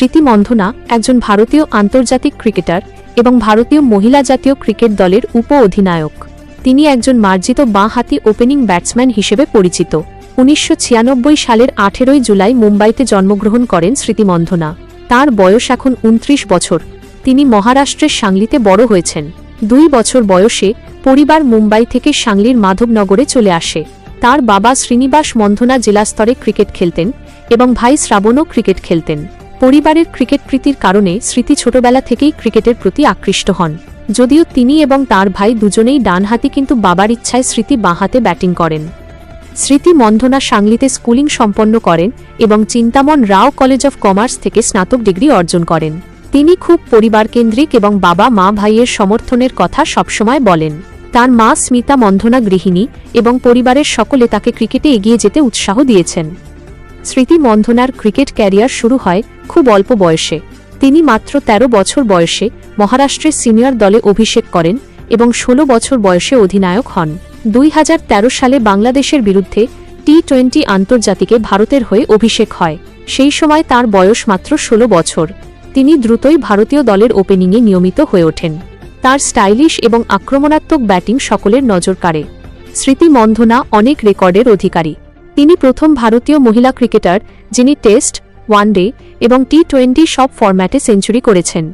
স্মৃতি মন্ধনা একজন ভারতীয় আন্তর্জাতিক ক্রিকেটার এবং ভারতীয় মহিলা জাতীয় ক্রিকেট দলের উপ-অধিনায়ক। তিনি একজন মার্জিত বাঁ-হাতি ওপেনিং ব্যাটসম্যান হিসেবে পরিচিত। ১৯৯৬ সালের ১৮ জুলাই মুম্বাইতে জন্মগ্রহণ করেন স্মৃতি মন্ধনা। তাঁর বয়স এখন ২৯ বছর। তিনি মহারাষ্ট্রের সাংলিতে বড় হয়েছেন। ২ বছর বয়সে পরিবার মুম্বাই থেকে সাংলির মাধবনগরে চলে আসে। তার বাবা শ্রীনিবাস মন্ধনা জেলা স্তরে ক্রিকেট খেলতেন এবং ভাই শ্রাবণও ক্রিকেট খেলতেন। পরিবারের ক্রিকেট প্রীতির কারণে স্মৃতি ছোটবেলা থেকেই ক্রিকেটের প্রতি আকৃষ্ট হন। যদিও তিনি এবং তার ভাই দুজনেই ডানহাতি, কিন্তু বাবার ইচ্ছায় স্মৃতি বাঁহাতে ব্যাটিং করেন। স্মৃতি মন্ধনা সাংলিতে স্কুলিং সম্পন্ন করেন এবং চিন্তামন রাও কলেজ অফ কমার্স থেকে স্নাতক ডিগ্রি অর্জন করেন। তিনি খুব পরিবারকেন্দ্রিক এবং বাবা মা ভাইয়ের সমর্থনের কথা সবসময় বলেন। তার মা স্মিতা মন্ধনা গৃহিণী এবং পরিবারের সকলে তাকে ক্রিকেটে এগিয়ে যেতে উৎসাহ দিয়েছেন। স্মৃতি মন্ধনার ক্রিকেট ক্যারিয়ার শুরু হয় খুব অল্প বয়সে। তিনি মাত্র ১৩ বছর বয়সে মহারাষ্ট্রের সিনিয়র দলে অভিষেক করেন এবং ১৬ বছর বয়সে অধিনায়ক হন। ২০১৩ সালে বাংলাদেশের বিরুদ্ধে টি-20 আন্তর্জাতিকে ভারতের হয়ে অভিষেক হয়। সেই সময় তার বয়স মাত্র ১৬ বছর। তিনি দ্রুতই ভারতীয় দলের ওপেনিংয়ে নিয়মিত হয়ে ওঠেন। তার স্টাইলিশ এবং আক্রমণাত্মক ব্যাটিং সকলের নজর কাড়ে। স্মৃতি মন্ধনা অনেক রেকর্ডের অধিকারী। তিনি প্রথম ভারতীয় মহিলা ক্রিকেটার যিনি টেস্ট, ওয়ানডে এবং টি-20 সব ফরম্যাটে সেঞ্চুরি করেছেন।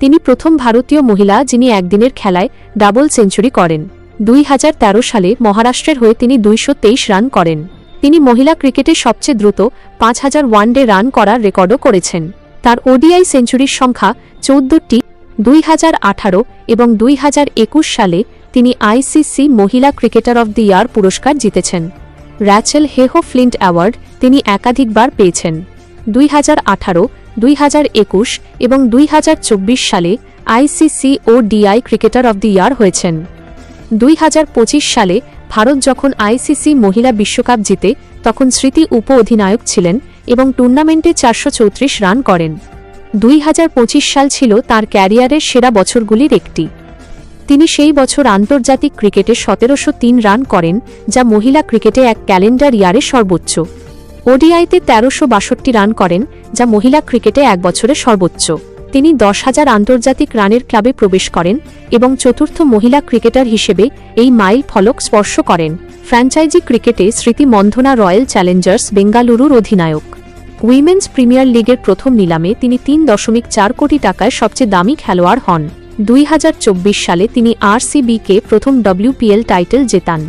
তিনি প্রথম ভারতীয় মহিলা যিনি একদিনের খেলায় ডাবল সেঞ্চুরি করেন। ২০১৩ সালে মহারাষ্ট্রের হয়ে তিনি ২২৩ রান করেন। তিনি মহিলা ক্রিকেটে সবচেয়ে দ্রুত ৫০০০ ওয়ানডে রান করার রেকর্ডও করেছেন। তার ওডিআই সেঞ্চুরির সংখ্যা ১৪টি। ২০১৮ এবং ২০২১ সালে তিনি আইসিসি মহিলা ক্রিকেটার অব দ্য ইয়ার পুরস্কার জিতেছেন। র্যাচেল হেহো ফ্লিন্ট অ্যাওয়ার্ড তিনি একাধিকবার পেয়েছেন। ২০১৮, ২০২১ এবং ২০২৪ সালে ICC ODI cricketer of the year হয়েছেন। ২০২৫ সালে ভারত যখন আইসিসি মহিলা বিশ্বকাপ জিতে তখন স্মৃতি উপ-অধিনায়ক ছিলেন এবং টুর্নামেন্টে ৪৩৪ রান করেন। ২০২৫ সাল ছিল তার ক্যারিয়ারের সেরা বছরগুলির একটি। তিনি সেই বছর আন্তর্জাতিক ক্রিকেটে ১৭০৩ রান করেন, যা মহিলা ক্রিকেটে এক ক্যালেন্ডার ইয়ারে সর্বোচ্চ। ওডিআইতে ১৩৬২ রান করেন, যা মহিলা ক্রিকেটে এক বছরে সর্বোচ্চ। তিনি ১০,০০০ আন্তর্জাতিক রানের ক্লাবে প্রবেশ করেন এবং চতুর্থ মহিলা ক্রিকেটার হিসেবে এই মাইল ফলক স্পর্শ করেন। ফ্র্যাঞ্চাইজি ক্রিকেটে স্মৃতি মন্ধনা রয়্যাল চ্যালেঞ্জার্স বেঙ্গালুরুর অধিনায়ক। উইমেন্স প্রিমিয়ার লিগের প্রথম নিলামে তিনি ৩.৪ কোটি টাকায় সবচেয়ে দামি খেলোয়াড় হন। ২০২৪ সালে তিনি আরসিবিকে প্রথম WPL টাইটেল জেতান।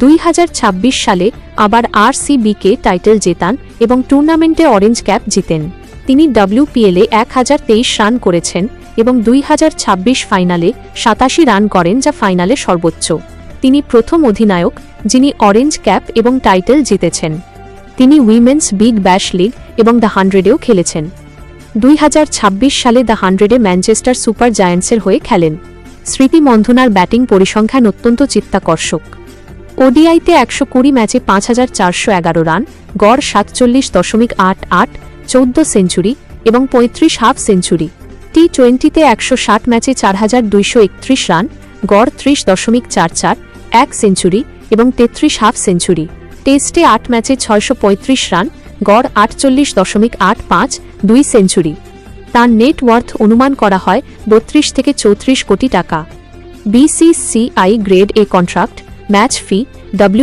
২০২৬ সালে আবার আরসিবিকে টাইটেল জেতান এবং টুর্নামেন্টে অরেঞ্জ ক্যাপ জিতেন। তিনি WPL-এ ১০২৩ রান করেছেন এবং ২০২৬ ফাইনালে ৮৭ রান করেন, যা ফাইনালে সর্বোচ্চ। তিনি প্রথম অধিনায়ক যিনি অরেঞ্জ ক্যাপ এবং টাইটেল জিতেছেন। তিনি উইমেন্স বিগ ব্যাশ লিগ এবং দ্য 100-এও খেলেছেন। ২০২৬ সালে দ্য 100-এ ম্যানচেস্টার সুপার জায়ান্টসের হয়ে খেলেন। স্মৃতি মন্ধনার ব্যাটিং পরিসংখ্যান অত্যন্ত চিত্তাকর্ষক। ওডিআইতে ১২০ ম্যাচে ৫,৪১১ রান, গড় ৪৭.৮৮, ১৪ সেঞ্চুরি এবং ৩৫ হাফ সেঞ্চুরি। টি-20-তে ১৬০ ম্যাচে ৪,২৩১ রান, গড় ৩০.৪৪, ১ সেঞ্চুরি এবং ৩৩ হাফ সেঞ্চুরি। টেস্টে ৮ ম্যাচে ৬৩৫ রান, গড় ৪৮.৮৫, ২ সেঞ্চুরি। তার নেট ওয়ার্থ অনুমান করা হয় ৩২ থেকে ৩৪ কোটি টাকা। BCCI grade A contract, match fee,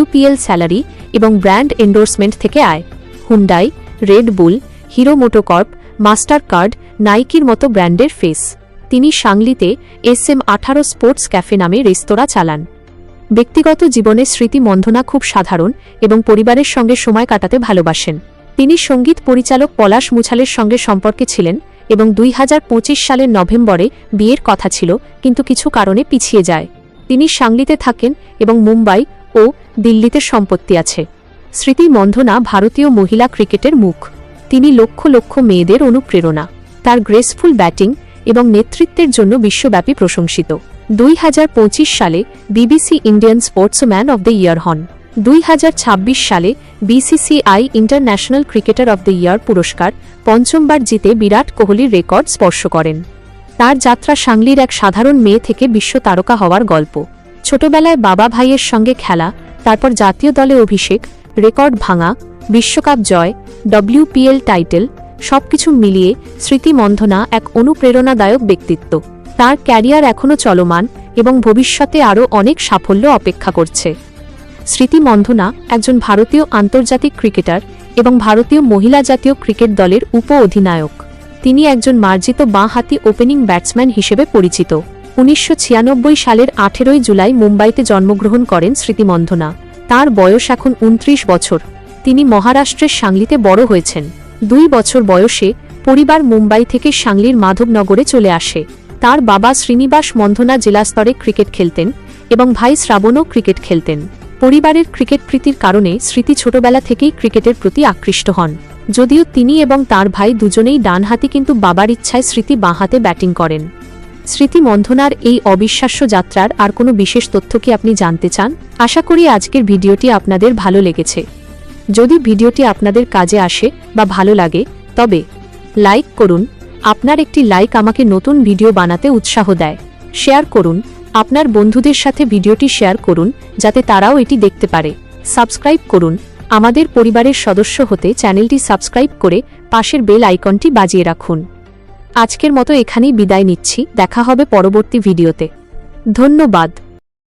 WPL salary এবং ব্র্যান্ড এন্ডোর্সমেন্ট থেকে আয়। Hyundai, Red Bull, Hero MotoCorp, Mastercard, নাইকির মতো ব্র্যান্ডের ফেস। তিনি সাংলিতে SM18 স্পোর্টস ক্যাফে নামে রেস্তোরাঁ চালান। ব্যক্তিগত জীবনে স্মৃতি মন্ধনা খুব সাধারণ এবং পরিবারের সঙ্গে সময় কাটাতে ভালোবাসেন। তিনি সঙ্গীত পরিচালক পলাশ মুছালের সঙ্গে সম্পর্কে ছিলেন এবং ২০২৫ সালের নভেম্বরে বিয়ের কথা ছিল, কিন্তু কিছু কারণে পিছিয়ে যায়। তিনি সাংলিতে থাকেন এবং মুম্বাই ও দিল্লিতে সম্পত্তি আছে। স্মৃতি মন্ধনা ভারতীয় মহিলা ক্রিকেটের মুখ। তিনি লক্ষ লক্ষ মেয়েদের অনুপ্রেরণা। তার গ্রেসফুল ব্যাটিং এবং নেতৃত্বের জন্য বিশ্বব্যাপী প্রশংসিত। ২০২৫ সালে BBC Indian sportsman of the year হন। ২০২৬ সালে BCCI international cricketer of the year পুরস্কার পঞ্চমবার জিতে বিরাট কোহলির রেকর্ড স্পর্শ করেন। তার যাত্রা সাংলির এক সাধারণ মেয়ে থেকে বিশ্ব তারকা হওয়ার গল্প। ছোটবেলায় বাবা ভাইয়ের সঙ্গে খেলা, তারপর জাতীয় দলে অভিষেক, রেকর্ড ভাঙা, বিশ্বকাপ জয়, WPL টাইটেল, সবকিছু মিলিয়ে স্মৃতি মন্ধনা এক অনুপ্রেরণাদায়ক ব্যক্তিত্ব। তার ক্যারিয়ার এখনও চলমান এবং ভবিষ্যতে আরও অনেক সাফল্য অপেক্ষা করছে। স্মৃতি মন্ধনা একজন ভারতীয় আন্তর্জাতিক ক্রিকেটার এবং ভারতীয় মহিলা জাতীয় ক্রিকেট দলের উপ-অধিনায়ক। তিনি একজন মার্জিত বাঁ-হাতি ওপেনিং ব্যাটসম্যান হিসেবে পরিচিত। 1996 সালের 18 জুলাই মুম্বাইতে জন্মগ্রহণ করেন স্মৃতি মন্ধনা। তার বয়স এখন 29 বছর। তিনি মহারাষ্ট্রের সাংলিতে বড় হয়েছেন। 2 বছর বয়সে পরিবার মুম্বাই থেকে সাংলির মাধবনগরে চলে আসে। তার বাবা শ্রীনিবাস মন্ধনা জেলা স্তরে ক্রিকেট খেলতেন এবং ভাই শ্রাবণও ক্রিকেট খেলতেন। পরিবারের ক্রিকেট প্রীতির কারণে স্মৃতি ছোটবেলা থেকেই ক্রিকেটের প্রতি আকৃষ্ট হন। যদিও তিনি এবং তার ভাই দুজনেই ডানহাতি, কিন্তু বাবার ইচ্ছায় স্মৃতি বাঁহাতে ব্যাটিং করেন। স্মৃতি মন্ধনার এই অবিশ্বাস্য যাত্রার আর কোনো বিশেষ তথ্য কি আপনি জানতে চান? আশা করি আজকের ভিডিওটি আপনাদের ভালো লেগেছে। যদি ভিডিওটি আপনাদের কাজে আসে বা ভালো লাগে তবে লাইক করুন। আপনার একটি লাইক আমাকে নতুন ভিডিও বানাতে উৎসাহ দেয়। শেয়ার করুন, আপনার বন্ধুদের সাথে ভিডিওটি শেয়ার করুন যাতে তারাও এটি দেখতে পারে। সাবস্ক্রাইব করুন। আমাদের পরিবারের সদস্য হতে চ্যানেলটি সাবস্ক্রাইব করে পাশের বেল আইকনটি বাজিয়ে রাখুন। আজকের মতো এখানেই বিদায় নিচ্ছি। দেখা হবে পরবর্তী ভিডিওতে। ধন্যবাদ।